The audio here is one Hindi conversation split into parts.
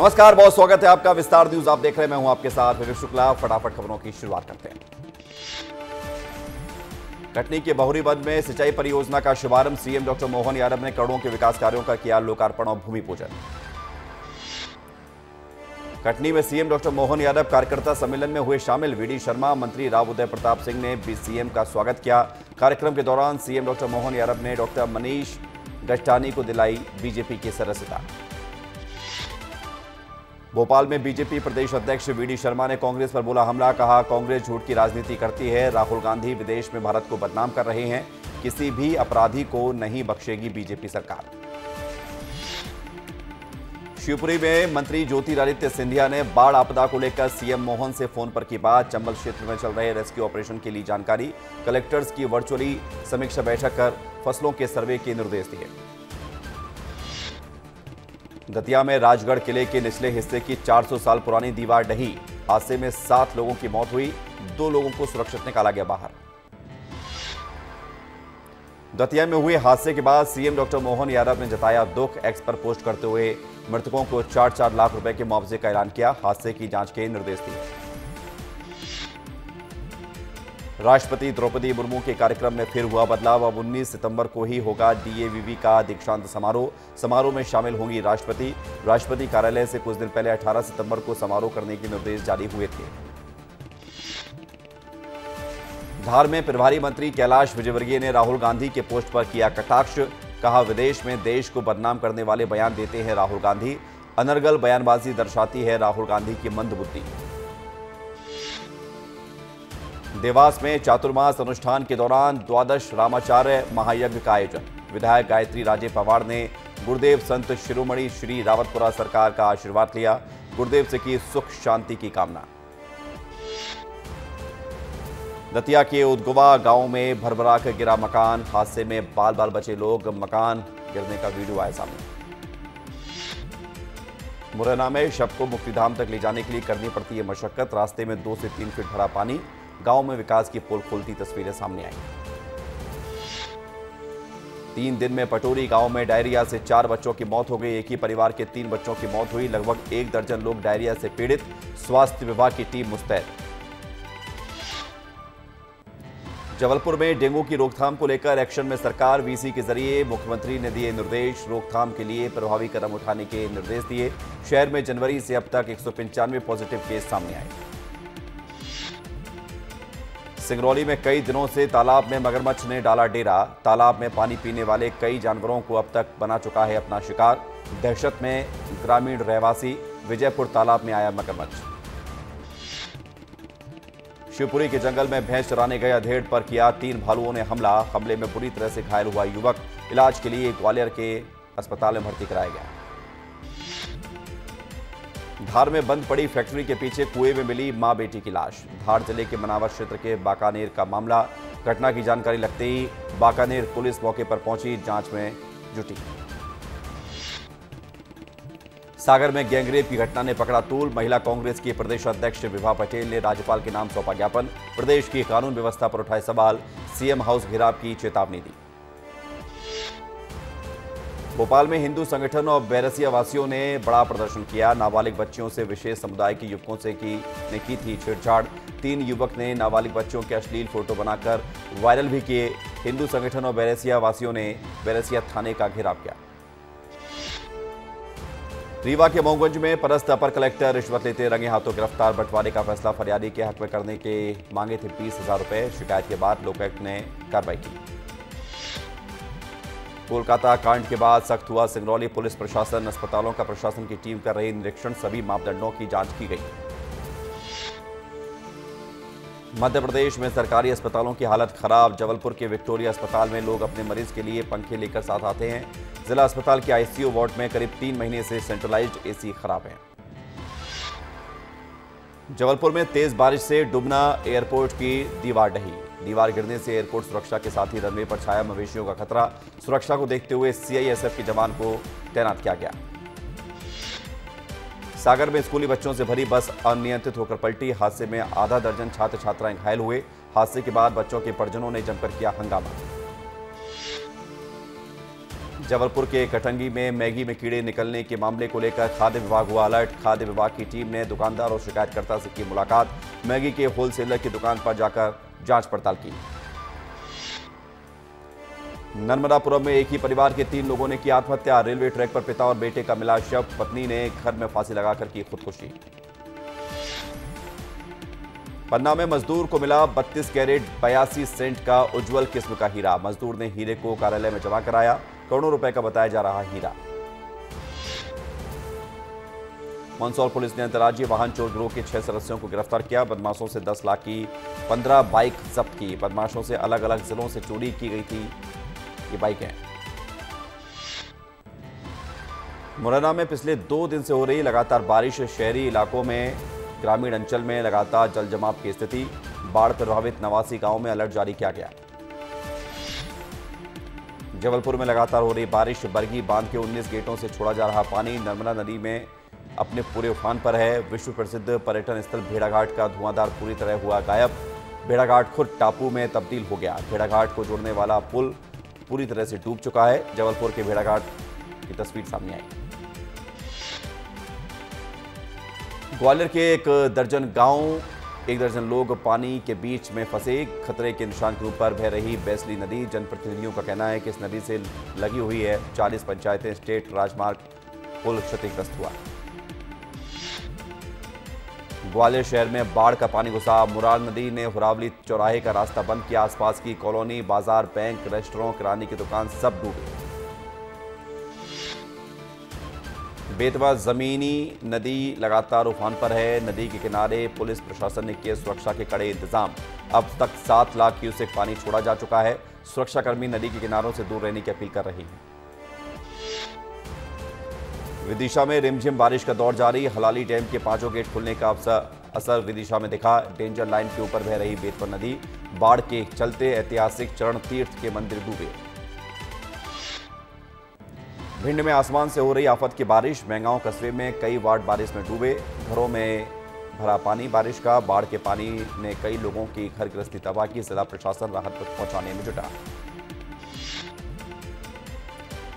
नमस्कार, बहुत स्वागत है आपका विस्तार न्यूज। आप देख रहे हैं, मैं हूं आपके साथ विवेक शुक्ला। फटाफट खबरों की शुरुआत करते हैं। कटनी के बहुरी वन में सिंचाई परियोजना का शुभारंभ। सीएम डॉक्टर मोहन यादव ने करोड़ों के विकास कार्यों का किया लोकार्पण और भूमि पूजन। कटनी में सीएम डॉक्टर मोहन यादव कार्यकर्ता सम्मेलन में हुए शामिल। वीडी शर्मा, मंत्री राव उदय प्रताप सिंह ने भी सीएम का स्वागत किया। कार्यक्रम के दौरान सीएम डॉक्टर मोहन यादव ने डॉक्टर मनीष गस्टानी को दिलाई बीजेपी की सदस्यता। भोपाल में बीजेपी प्रदेश अध्यक्ष वीडी शर्मा ने कांग्रेस पर बोला हमला। कहा, कांग्रेस झूठ की राजनीति करती है। राहुल गांधी विदेश में भारत को बदनाम कर रहे हैं। किसी भी अपराधी को नहीं बख्शेगी बीजेपी सरकार। शिवपुरी में मंत्री ज्योतिरादित्य सिंधिया ने बाढ़ आपदा को लेकर सीएम मोहन से फोन पर की बात। चंबल क्षेत्र में चल रहे रेस्क्यू ऑपरेशन के लिए जानकारी। कलेक्टर्स की वर्चुअली समीक्षा बैठक कर फसलों के सर्वे के निर्देश दिए। दतिया में राजगढ़ किले के निचले हिस्से की 400 साल पुरानी दीवार ढही। हादसे में 7 लोगों की मौत हुई, 2 लोगों को सुरक्षित निकाला गया बाहर। दतिया में हुए हादसे के बाद सीएम डॉक्टर मोहन यादव ने जताया दुख। एक्स पर पोस्ट करते हुए मृतकों को 4-4 लाख रुपए के मुआवजे का ऐलान किया। हादसे की जांच के निर्देश दिए। राष्ट्रपति द्रौपदी मुर्मू के कार्यक्रम में फिर हुआ बदलाव। अब 19 सितंबर को ही होगा डीएवीवी का दीक्षांत समारोह। समारोह में शामिल होंगी राष्ट्रपति कार्यालय से कुछ दिन पहले 18 सितंबर को समारोह करने के निर्देश जारी हुए थे। धार में प्रभारी मंत्री कैलाश विजयवर्गीय ने राहुल गांधी के पोस्ट पर किया कटाक्ष। कहा, विदेश में देश को बदनाम करने वाले बयान देते हैं राहुल गांधी। अनर्गल बयानबाजी दर्शाती है राहुल गांधी की मंदबुद्धि। देवास में चातुर्मास अनुष्ठान के दौरान द्वादश रामाचार्य महायज्ञ का आयोजन। विधायक गायत्री राजे पवार ने गुरुदेव संत शिरोमणि श्री रावतपुरा सरकार का आशीर्वाद लिया। गुरुदेव से की सुख शांति की कामना। दतिया के उदगवा गांव में भरभरा कर गिरा मकान। हादसे में बाल बाल बचे लोग। मकान गिरने का वीडियो आया सामने। मुरैना में शव को मुक्तिधाम तक ले जाने के लिए करनी पड़ती है मशक्कत। रास्ते में 2 से 3 फीट भरा पानी। गांव में विकास की पोल खोलती तस्वीरें सामने आई। 3 दिन में पटोरी गांव में डायरिया से 4 बच्चों की मौत हो गई। एक ही परिवार के 3 बच्चों की मौत हुई। लगभग 1 दर्जन लोग डायरिया से पीड़ित। स्वास्थ्य विभाग की टीम मुस्तैद। जबलपुर में डेंगू की रोकथाम को लेकर एक्शन में सरकार। वीसी के जरिए मुख्यमंत्री ने दिए निर्देश। रोकथाम के लिए प्रभावी कदम उठाने के निर्देश दिए। शहर में जनवरी से अब तक 195 पॉजिटिव केस सामने आए। सिंगरौली में कई दिनों से तालाब में मगरमच्छ ने डाला डेरा। तालाब में पानी पीने वाले कई जानवरों को अब तक बना चुका है अपना शिकार। दहशत में ग्रामीण रहवासी। विजयपुर तालाब में आया मगरमच्छ। शिवपुरी के जंगल में भैंस चराने गए अधेड़ पर किया 3 भालुओं ने हमला। हमले में बुरी तरह से घायल हुआ युवक। इलाज के लिए ग्वालियर के अस्पताल में भर्ती कराया गया। धार में बंद पड़ी फैक्ट्री के पीछे कुएं में मिली मां बेटी की लाश। धार जिले के मनावर क्षेत्र के बाकानेर का मामला। घटना की जानकारी लगते ही बाकानेर पुलिस मौके पर पहुंची, जांच में जुटी। सागर में गैंगरेप की घटना ने पकड़ा तूल। महिला कांग्रेस की प्रदेश अध्यक्ष विभा पटेल ने राज्यपाल के नाम सौंपा ज्ञापन। प्रदेश की कानून व्यवस्था पर उठाए सवाल। सीएम हाउस घेराव की चेतावनी दी। भोपाल में हिंदू संगठन और बैरसिया वासियों ने बड़ा प्रदर्शन किया। नाबालिग बच्चियों से विशेष समुदाय के युवकों से की थी छेड़छाड़। 3 युवक ने नाबालिग बच्चों के अश्लील फोटो बनाकर वायरल भी किए। हिंदू संगठन और बैरसिया वासियों ने बैरसिया थाने का घेराव किया। रीवा के मोहगंज में पदस्थ अपर कलेक्टर रिश्वत लेते रंगे हाथों गिरफ्तार। बंटवारे का फैसला फरियादी के हक में करने के मांगे थे 20,000 रुपए। शिकायत के बाद लोकायुक्त ने कार्रवाई की। कोलकाता कांड के बाद सख्त हुआ सिंगरौली पुलिस प्रशासन। अस्पतालों का प्रशासन की टीम कर रही निरीक्षण। सभी मापदंडों की जांच की गई। मध्य प्रदेश में सरकारी अस्पतालों की हालत खराब। जबलपुर के विक्टोरिया अस्पताल में लोग अपने मरीज के लिए पंखे लेकर साथ आते हैं। जिला अस्पताल के आईसीयू वार्ड में करीब 3 महीने से सेंट्रलाइज्ड एसी खराब है। जबलपुर में तेज बारिश से डुबना एयरपोर्ट की दीवार ढही। दीवार गिरने से एयरपोर्ट सुरक्षा के साथ ही रनवे पर छाया मवेशियों का खतरा। सुरक्षा को देखते हुए सीआईएसएफ के जवान को तैनात किया गया। सागर में स्कूली बच्चों से भरी बस अनियंत्रित होकर पलटी। हादसे में आधा दर्जन छात्र छात्राएं घायल हुए। हादसे के बाद बच्चों के परिजनों ने जमकर किया हंगामा। जबलपुर के कटंगी में मैगी में कीड़े निकलने के मामले को लेकर खाद्य विभाग हुआ अलर्ट। खाद्य विभाग की टीम ने दुकानदार और शिकायतकर्ता से की मुलाकात। मैगी के होलसेलर की दुकान पर जाकर जांच पड़ताल की। नर्मदापुरम में एक ही परिवार के 3 लोगों ने की आत्महत्या। रेलवे ट्रैक पर पिता और बेटे का मिला शव। पत्नी ने घर में फांसी लगाकर की खुदकुशी। पन्ना में मजदूर को मिला 32 कैरेट 82 सेंट का उज्जवल किस्म का हीरा। मजदूर ने हीरे को कार्यालय में जमा कराया। करोड़ों रुपए का बताया जा रहा हीरा। मंदसौर पुलिस ने अंतर्राज्यीय वाहन चोर गिरोह के 6 सदस्यों को गिरफ्तार किया। बदमाशों से 10 लाख की 15 बाइक जब्त की। बदमाशों से अलग अलग जिलों से चोरी की गई थी ये बाइकें। मुरैना में पिछले 2 दिन से हो रही लगातार बारिश। शहरी इलाकों में ग्रामीण अंचल में लगातार जल जमाव की स्थिति। बाढ़ प्रभावित 89 गांवों में अलर्ट जारी किया गया। जबलपुर में लगातार हो रही बारिश। बरगी बांध के 19 गेटों से छोड़ा जा रहा पानी नर्मदा नदी में अपने पूरे उफान पर है। विश्व प्रसिद्ध पर्यटन स्थल भेड़ाघाट का धुआंधार पूरी तरह हुआ गायब। भेड़ाघाट खुद टापू में तब्दील हो गया। भेड़ाघाट को जोड़ने वाला पुल पूरी तरह से डूब चुका है। जबलपुर के भेड़ाघाट की तस्वीर सामने आई। ग्वालियर के एक दर्जन लोग पानी के बीच में फंसे। खतरे के निशान के ऊपर बह रही बैसली नदी। जनप्रतिनिधियों का कहना है कि इस नदी से लगी हुई है 40 पंचायतें। स्टेट राजमार्ग पुल क्षतिग्रस्त हुआ। ग्वालियर शहर में बाढ़ का पानी घुसा। मुरार नदी ने हुरावली चौराहे का रास्ता बंद किया। आसपास की कॉलोनी, बाजार, बैंक, रेस्टोरेंट, किराने की दुकान सब डूबे। बेतवा जमीनी नदी लगातार उफान पर है। नदी के किनारे पुलिस प्रशासन ने किए सुरक्षा के कड़े इंतजाम। अब तक 7 लाख क्यूसेक पानी छोड़ा जा चुका है। सुरक्षाकर्मी नदी के किनारों से दूर रहने की अपील कर रही हैं। विदिशा में रिमझिम बारिश का दौर जारी। हलाली डैम के 5 गेट खुलने का असर विदिशा में दिखा। डेंजर लाइन के ऊपर बह रही बेतवा नदी। बाढ़ के चलते ऐतिहासिक चरण तीर्थ के मंदिर डूबे। भिंड में आसमान से हो रही आफत की बारिश। मैंगांव कस्बे में कई वार्ड बारिश में डूबे। घरों में भरा पानी बारिश का। बाढ़ के पानी ने कई लोगों की घर गृहस्थी तबाह की। जिला प्रशासन राहत पहुंचाने में जुटा।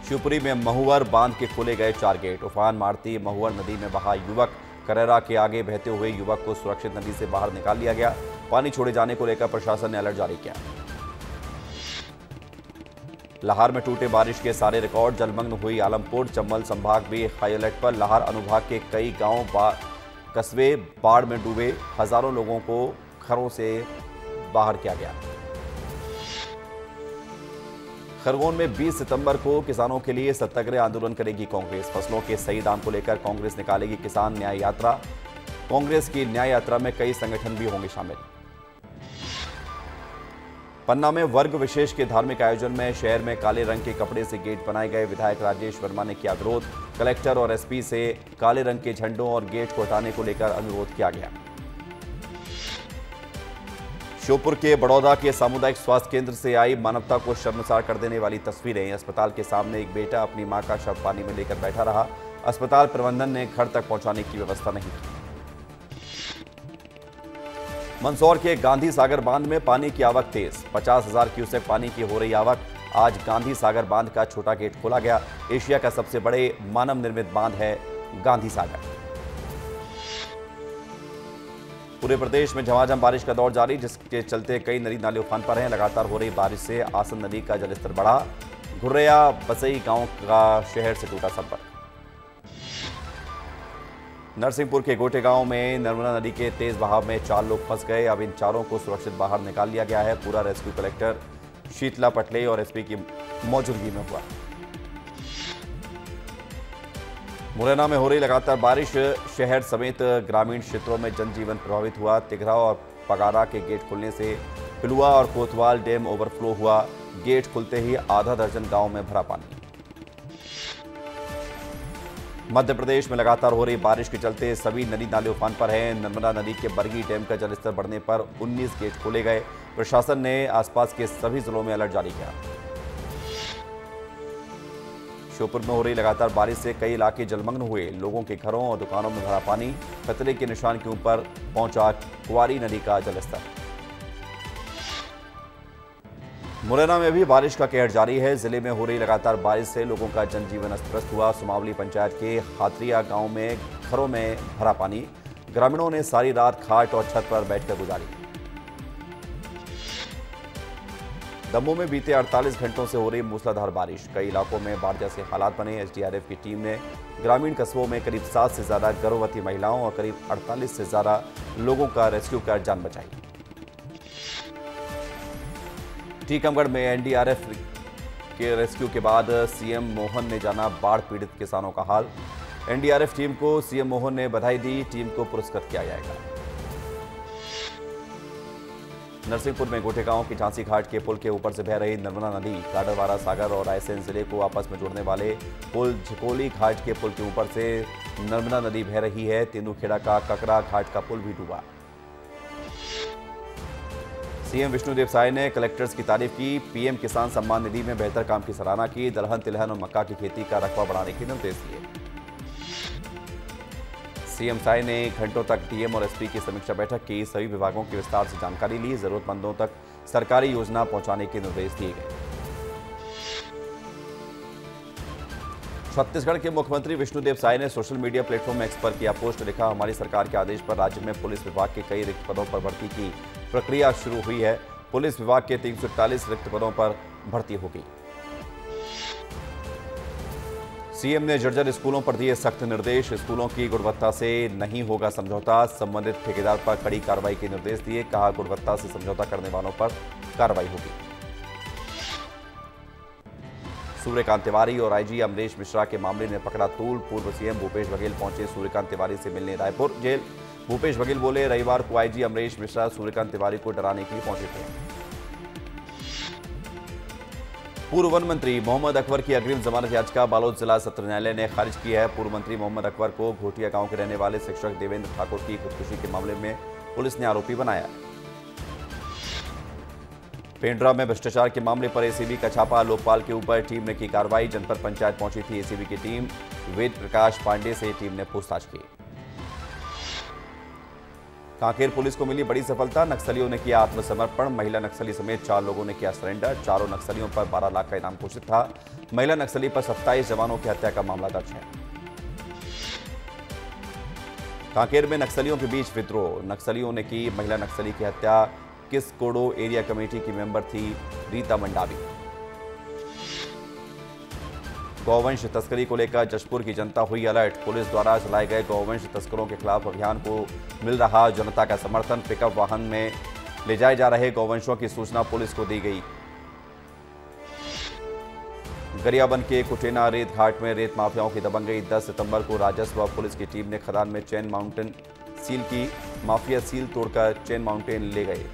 शिवपुरी में महुवर बांध के खोले गए 4 गेट। उफान मारती महुवर नदी में बहा युवक। करेरा के आगे बहते हुए युवक को सुरक्षित नदी से बाहर निकाल लिया गया। पानी छोड़े जाने को लेकर प्रशासन ने अलर्ट जारी किया। लाहौर में टूटे बारिश के सारे रिकॉर्ड। जलमग्न हुई आलमपुर। चंबल संभाग भी हाई अलर्ट पर। लाहौर अनुभाग के कई गांव कस्बे बाढ़ में डूबे। हजारों लोगों को घरों से बाहर किया गया। खरगोन में 20 सितंबर को किसानों के लिए सत्याग्रह आंदोलन करेगी कांग्रेस। फसलों के सही दाम को लेकर कांग्रेस निकालेगी किसान न्याय यात्रा। कांग्रेस की न्याय यात्रा में कई संगठन भी होंगे शामिल। पन्ना में वर्ग विशेष के धार्मिक आयोजन में शहर में काले रंग के कपड़े से गेट बनाए गए। विधायक राजेश वर्मा ने किया विरोध। कलेक्टर और एसपी से काले रंग के झंडों और गेट को हटाने को लेकर अनुरोध किया गया। श्योपुर के बड़ौदा के सामुदायिक स्वास्थ्य केंद्र से आई मानवता को शर्मसार कर देने वाली तस्वीरें। अस्पताल के सामने एक बेटा अपनी मां का शव पानी में लेकर बैठा रहा। अस्पताल प्रबंधन ने घर तक पहुंचाने की व्यवस्था नहीं की। मंदसौर के गांधी सागर बांध में पानी की आवक तेज। 50,000 क्यूसेक पानी की हो रही आवक। आज गांधी सागर बांध का छोटा गेट खोला गया। एशिया का सबसे बड़े मानव निर्मित बांध है गांधी सागर। पूरे प्रदेश में झमाझम बारिश का दौर जारी, जिसके चलते कई नदी नाले उफान पर हैं। लगातार हो रही बारिश से आसन नदी का जलस्तर बढ़ा। घुर्रेया बसई गांव का शहर से टूटा संपर्क। नरसिंहपुर के गोटे गांव में नर्मदा नदी के तेज बहाव में 4 लोग फंस गए। अब इन चारों को सुरक्षित बाहर निकाल लिया गया है। पूरा रेस्क्यू कलेक्टर शीतला पटले और एसपी की मौजूदगी में हुआ। मुरैना में हो रही लगातार बारिश। शहर समेत ग्रामीण क्षेत्रों में जनजीवन प्रभावित हुआ। तिघरा और पगारा के गेट खुलने से पिलुआ और कोतवाल डैम ओवरफ्लो हुआ। गेट खुलते ही आधा दर्जन गांव में भरा पानी। मध्य प्रदेश में लगातार हो रही बारिश के चलते सभी नदी नाले उफान पर हैं। नर्मदा नदी के बरगी डैम का जलस्तर बढ़ने पर 19 गेट खोले गए। प्रशासन ने आसपास के सभी जिलों में अलर्ट जारी किया। श्योपुर में हो रही लगातार बारिश से कई इलाके जलमग्न हुए। लोगों के घरों और दुकानों में भरा पानी। खतरे के निशान के ऊपर पहुंचा कुंवारी नदी का जलस्तर। मुरैना में भी बारिश का कहर जारी है। जिले में हो रही लगातार बारिश से लोगों का जनजीवन अस्त-व्यस्त हुआ। सुमावली पंचायत के हाथरिया गांव में घरों में भरा पानी। ग्रामीणों ने सारी रात खाट और छत पर बैठकर गुजारी। दमोह में बीते 48 घंटों से हो रही मूसलाधार बारिश। कई इलाकों में बाढ़ जैसे हालात बने। एसडीआरएफ की टीम ने ग्रामीण कस्बों में करीब 7 से ज्यादा गर्भवती महिलाओं और करीब 48 से ज्यादा लोगों का रेस्क्यू कर जान बचाई। टीकमगढ़ में एनडीआरएफ के रेस्क्यू के बाद सीएम मोहन ने जाना बाढ़ पीड़ित किसानों का हाल। एनडीआरएफ टीम को सीएम मोहन ने बधाई दी। टीम को पुरस्कृत किया जाएगा। नरसिंहपुर में गोटे गांव की झांसी घाट के पुल के ऊपर से बह रही नर्मदा नदी गाडरवारा सागर और रायसेन जिले को आपस में जोड़ने वाले पुल झकोली घाट के पुल के ऊपर से नर्मदा नदी बह रही है। तेंदुखेड़ा का ककरा घाट का पुल भी डूबा। सीएम विष्णुदेव साय ने कलेक्टर्स की तारीफ की। पीएम किसान सम्मान निधि में बेहतर काम की सराहना की। दलहन तिलहन और मक्का की खेती का रकबा बढ़ाने के निर्देश दिए। सीएम साय ने घंटों तक डीएम और एसपी की समीक्षा बैठक की। सभी विभागों की विस्तार से जानकारी ली। जरूरतमंदों तक सरकारी योजना पहुंचाने के निर्देश दिए गए। छत्तीसगढ़ के मुख्यमंत्री विष्णुदेव साय ने सोशल मीडिया प्लेटफॉर्म एक्स पर किया पोस्ट। लिखा, हमारी सरकार के आदेश पर राज्य में पुलिस विभाग के कई रिक्त पदों पर भर्ती की प्रक्रिया शुरू हुई है। पुलिस विभाग के 341 रिक्त पदों पर भर्ती होगी। सीएम ने जर्जर स्कूलों पर दिए सख्त निर्देश। स्कूलों की गुणवत्ता से नहीं होगा समझौता। संबंधित ठेकेदार पर कड़ी कार्रवाई के निर्देश दिए। कहा, गुणवत्ता से समझौता करने वालों पर कार्रवाई होगी। सूर्यकांत तिवारी और आईजी अमरीश मिश्रा के मामले में पकड़ा तूल। पूर्व सीएम भूपेश बघेल पहुंचे सूर्यकांत तिवारी से मिलने रायपुर जेल। भूपेश बघेल बोले, रविवार को आईजी अमरीश मिश्रा सूर्यकांत तिवारी को डराने के लिए पहुंचे थे। पूर्व वन मंत्री मोहम्मद अकबर की अग्रिम जमानत याचिका बालोद जिला सत्र न्यायालय ने खारिज की है। पूर्व मंत्री मोहम्मद अकबर को घोटिया गांव के रहने वाले शिक्षक देवेंद्र ठाकुर की खुदकुशी के मामले में पुलिस ने आरोपी बनाया। पेंड्रा में भ्रष्टाचार के मामले पर एसीबी का छापा। लोकपाल के ऊपर टीम ने की कार्रवाई। जनपद पंचायत पहुंची थी एसीबी की टीम। वेद प्रकाश पांडे से टीम ने पूछताछ की। कांकेर पुलिस को मिली बड़ी सफलता। नक्सलियों ने किया आत्मसमर्पण। महिला नक्सली समेत 4 लोगों ने किया सरेंडर। चारों नक्सलियों पर 12 लाख का इनाम घोषित था। महिला नक्सली पर 27 जवानों की हत्या का मामला दर्ज है। कांकेर में नक्सलियों के बीच विद्रोह। नक्सलियों ने की महिला नक्सली की हत्या। किसकोडो एरिया कमेटी की मेंबर थी रीता मंडावी। गौवंश तस्करी को लेकर जशपुर की जनता हुई अलर्ट। पुलिस द्वारा चलाए गए गौवंश तस्करों के खिलाफ अभियान को मिल रहा जनता का समर्थन। पिकअप वाहन में ले जाए जा रहे गौवंशों की सूचना पुलिस को दी गई। गरियाबंद के कुटेना रेत घाट में रेत माफियाओं की दबंगई। 10 सितंबर को राजस्व व पुलिस की टीम ने खदान में चेन माउंटेन सील की। माफिया सील तोड़कर चेन माउंटेन ले गए।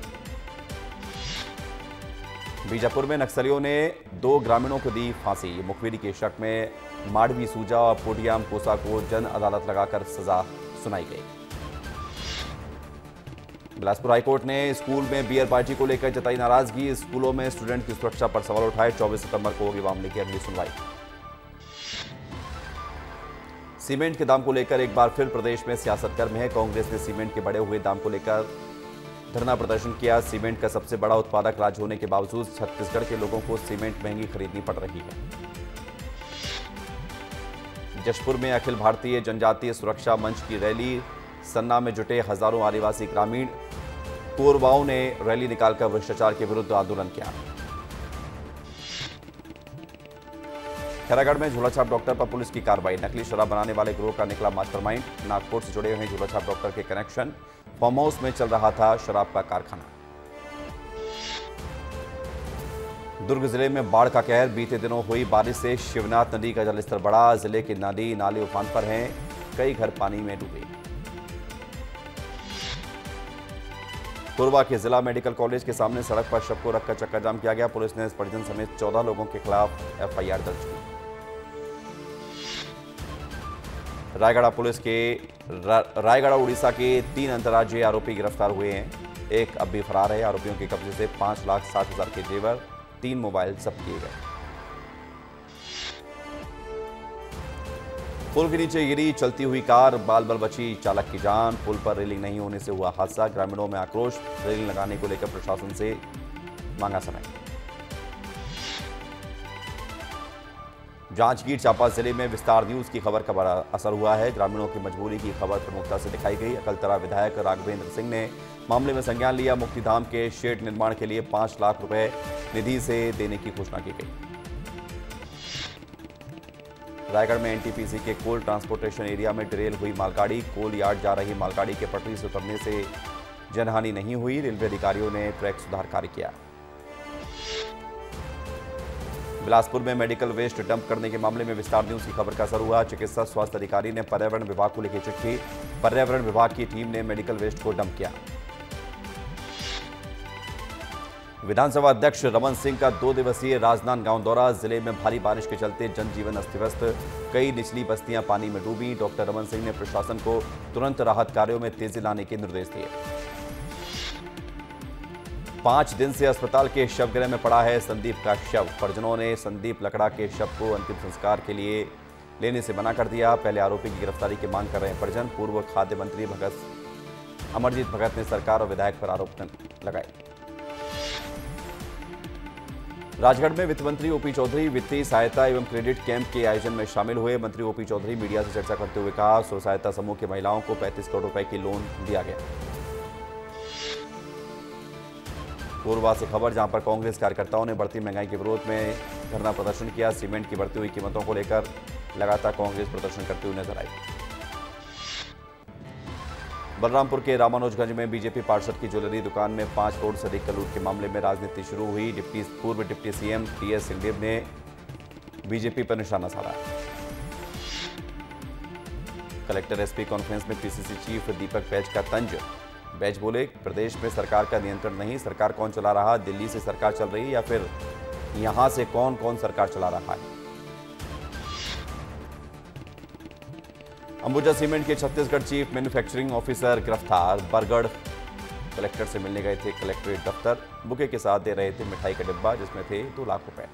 बीजापुर में नक्सलियों ने 2 ग्रामीणों को दी फांसी। मुखबिरी के शक में माडवी सूजा और पोडियाम कोसा को जन अदालत लगाकर सजा सुनाई गई। बिलासपुर हाईकोर्ट ने स्कूल में बियर पार्टी को लेकर जताई नाराजगी। स्कूलों में स्टूडेंट की सुरक्षा पर सवाल उठाए। 24 सितंबर को होगी मामले की अगली सुनवाई। सीमेंट के दाम को लेकर एक बार फिर प्रदेश में सियासत गर्म है। कांग्रेस ने सीमेंट के बढ़े हुए दाम को लेकर धरना प्रदर्शन किया। सीमेंट का सबसे बड़ा उत्पादक राज्य होने के बावजूद छत्तीसगढ़ के लोगों को सीमेंट महंगी खरीदनी पड़ रही है। जशपुर में अखिल भारतीय जनजातीय सुरक्षा मंच की रैली। सन्ना में जुटे हजारों आदिवासी ग्रामीण। कोरवाओं ने रैली निकालकर भ्रष्टाचार के विरुद्ध आंदोलन किया। खैरागढ़ में झोलाछाप डॉक्टर पर पुलिस की कार्रवाई। नकली शराब बनाने वाले गिरोह का निकला मास्टरमाइंड। नागपुर से जुड़े हुए झोलाछाप डॉक्टर के कनेक्शन। फार्म हाउस में चल रहा था शराब का कारखाना। दुर्ग जिले में बाढ़ का कहर। बीते दिनों हुई बारिश से शिवनाथ नदी का जलस्तर बढ़ा। जिले की नदी नाले उफान पर हैं। कई घर पानी में डूबे। कोरबा के जिला मेडिकल कॉलेज के सामने सड़क पर शव को रखकर चक्का जाम किया गया। पुलिस ने इस परिजन समेत 14 लोगों के खिलाफ एफआईआर दर्ज की। रायगढ़ उड़ीसा के 3 अंतर्राज्यीय आरोपी गिरफ्तार हुए हैं। एक अब भी फरार है। आरोपियों के कब्जे से 5,60,000 के जेवर, 3 मोबाइल जब्त किए गए। पुल के नीचे गिरी चलती हुई कार। बाल बाल बची चालक की जान। पुल पर रेलिंग नहीं होने से हुआ हादसा। ग्रामीणों में आक्रोश। रेलिंग लगाने को लेकर प्रशासन से मांगा समय। जांजगीर चांपा जिले में विस्तार न्यूज की खबर का बड़ा असर हुआ है। ग्रामीणों की मजबूरी की खबर प्रमुखता से दिखाई गई। अकलतरा विधायक राघवेंद्र सिंह ने मामले में संज्ञान लिया। मुक्तिधाम के शेड निर्माण के लिए 5 लाख रुपए निधि से देने की घोषणा की गई। रायगढ़ में एनटीपीसी के कोल ट्रांसपोर्टेशन एरिया में डिरेल हुई मालगाड़ी। कोल यार्ड जा रही मालगाड़ी के पटरी से उतरने से जनहानि नहीं हुई। रेलवे अधिकारियों ने ट्रैक सुधार कार्य किया। बिलासपुर में मेडिकल वेस्ट डंप करने के मामले में विस्तार न्यूज की खबर का असर हुआ। चिकित्सा स्वास्थ्य अधिकारी ने पर्यावरण विभाग को लिखी चिट्ठी। पर्यावरण विभाग की टीम ने मेडिकल वेस्ट को डंप किया। विधानसभा अध्यक्ष रमन सिंह का 2 दिवसीय राजनांदगांव दौरा। जिले में भारी बारिश के चलते जनजीवन अस्त-व्यस्त, कई निचली बस्तियां पानी में डूबी। डॉक्टर रमन सिंह ने प्रशासन को तुरंत राहत कार्यों में तेजी लाने के निर्देश दिए। 5 दिन से अस्पताल के शवगृह में पड़ा है संदीप का शव। परिजनों ने संदीप लकड़ा के शव को अंतिम संस्कार के लिए लेने से मना कर दिया। पहले आरोपी की गिरफ्तारी की मांग कर रहे हैं परिजन। पूर्व खाद्य मंत्री अमरजीत भगत ने सरकार और विधायक पर आरोप लगाए। राजगढ़ में वित्त मंत्री ओपी चौधरी वित्तीय सहायता एवं क्रेडिट कैंप के आयोजन में शामिल हुए। मंत्री ओपी चौधरी मीडिया से चर्चा करते हुए कहा, स्व सहायता समूह की महिलाओं को 35 करोड़ रुपए की लोन दिया गया। कोरबा से खबर, जहां पर कांग्रेस कार्यकर्ताओं ने बढ़ती महंगाई के विरोध में धरना प्रदर्शन किया। सीमेंट की बढ़ती हुई कीमतों को लेकर लगातार कांग्रेस प्रदर्शन करते हुए नजर आई। बलरामपुर के रामानुजगंज में बीजेपी पार्षद की ज्वेलरी दुकान में 5 करोड़ से अधिक लूट के मामले में राजनीति शुरू हुई। पूर्व डिप्टी सीएम टीएस सिंहदेव ने बीजेपी पर निशाना साधा। कलेक्टर एसपी कॉन्फ्रेंस में पीसीसी चीफ दीपक बैज का तंज। बैज बोले, प्रदेश में सरकार का नियंत्रण नहीं, सरकार कौन चला रहा, दिल्ली से सरकार चल रही है या फिर यहां से कौन कौन सरकार चला रहा है। अंबुजा सीमेंट के छत्तीसगढ़ चीफ मैन्युफैक्चरिंग ऑफिसर गिरफ्तार। बरगढ़ कलेक्टर से मिलने गए थे कलेक्ट्रेट दफ्तर। बुके के साथ दे रहे थे मिठाई का डिब्बा जिसमें थे 2 लाख रुपए।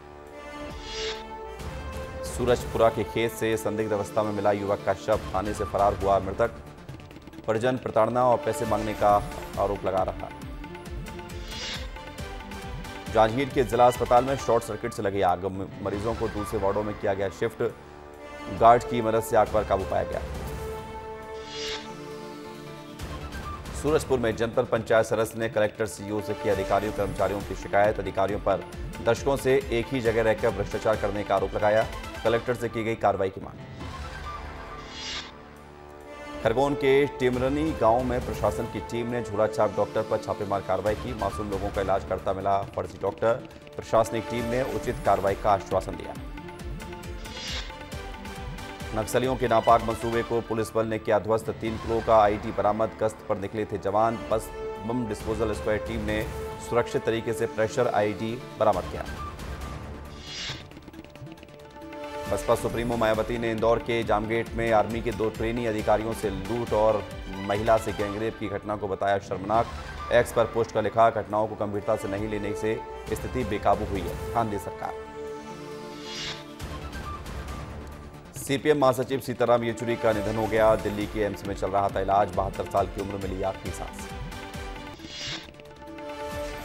सूरजपुरा के खेत से संदिग्ध अवस्था में मिला युवक का शव, थाने से फरार हुआ मृतक। परिजन प्रताड़ना और पैसे मांगने का आरोप लगा रहा। जांजगीर के जिला अस्पताल में शॉर्ट सर्किट से लगी आग। मरीजों को दूसरे वार्डों में किया गया शिफ्ट। गार्ड की मदद से आग पर काबू पाया गया। सूरजपुर में जनपद पंचायत सदस्य ने कलेक्टर सीईओ से की अधिकारियों कर्मचारियों की शिकायत। अधिकारियों पर दशकों से एक ही जगह रहकर भ्रष्टाचार करने का आरोप लगाया। कलेक्टर से की गई कार्रवाई की मांग। खरगोन के टिमरनी गांव में प्रशासन की टीम ने झोला छाप डॉक्टर पर छापेमार कार्रवाई की। मासूम लोगों का इलाज करता मिला फर्जी डॉक्टर। प्रशासनिक टीम ने उचित कार्रवाई का आश्वासन दिया। नक्सलियों के नापाक मंसूबे को पुलिस बल ने किया ध्वस्त। 3 किलो का आईडी बरामद। गश्त पर निकले थे जवान। बस बम डिस्पोजल स्क्वाड टीम ने सुरक्षित तरीके से प्रेशर आईडी बरामद किया। बसपा सुप्रीमो मायावती ने इंदौर के जामगेट में आर्मी के 2 ट्रेनी अधिकारियों से लूट और महिला से गैंगरेप की घटना को बताया शर्मनाक। एक्स पर पोस्ट कर लिखा, घटनाओं को गंभीरता से नहीं लेने से स्थिति बेकाबू हुई है, ध्यान दे सरकार। सीपीएम महासचिव सीताराम येचुरी का निधन हो गया। दिल्ली के एम्स में चल रहा था इलाज। 72 साल की उम्र में ली आखिरी सांस।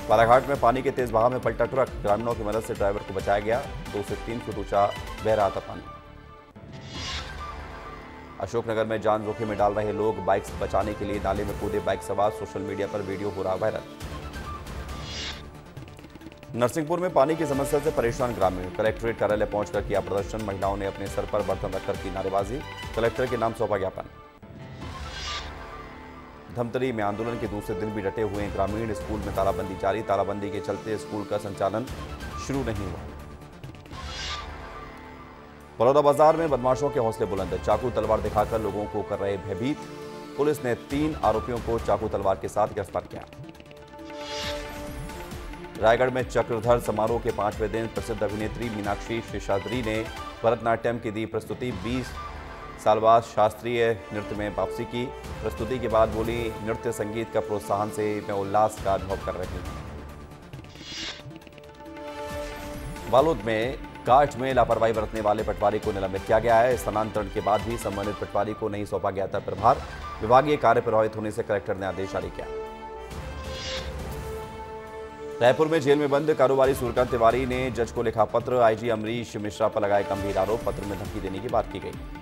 बालाघाट में पानी के तेज बहाव में पलटा ट्रक। ग्रामीणों की मदद से ड्राइवर को बचाया गया। 2 से 3 फुट ऊंचा बह रहा था पानी। अशोकनगर में जान जोखिम में डाल रहे लोग। बाइक्स बचाने के लिए नाले में कूदे बाइक सवार। सोशल मीडिया पर वीडियो हो रहा वायरल। नरसिंहपुर में पानी की समस्या से परेशान ग्रामीण। कलेक्ट्रेट कार्यालय पहुंचकर किया प्रदर्शन। महिलाओं ने अपने सर पर बर्तन रखकर की नारेबाजी। कलेक्टर के नाम सौंपा ज्ञापन। धमतरी में आंदोलन के दूसरे दिन भी डटे हुए ग्रामीण। स्कूल में तालाबंदी जारी। तालाबंदी के चलते स्कूल का संचालन शुरू नहीं हुआ। बलौदाबाजार में बदमाशों के हौसले बुलंद। चाकू तलवार दिखाकर लोगों को कर रहे भयभीत। पुलिस ने 3 आरोपियों को चाकू तलवार के साथ गिरफ्तार किया। रायगढ़ में चक्रधर समारोह के 5वें दिन प्रसिद्ध अभिनेत्री मीनाक्षी शेषाद्री ने भरतनाट्यम की दी प्रस्तुति। 20 साल बाद शास्त्रीय नृत्य में वापसी की। प्रस्तुति के बाद बोली, नृत्य संगीत का प्रोत्साहन से मैं उल्लास का अनुभव कर रही हूं। बालोद में काट में लापरवाही बरतने वाले पटवारी को निलंबित किया गया है। स्थानांतरण के बाद भी संबंधित पटवारी को नहीं सौंपा गया था प्रभार। विभागीय कार्य प्रभावित होने से कलेक्टर ने आदेश जारी किया। रायपुर में जेल में बंद कारोबारी सूर्यकांत तिवारी ने जज को लिखा पत्र। आईजी अमरीश मिश्रा पर लगाए गंभीर आरोप। पत्र में धमकी देने की बात की गई।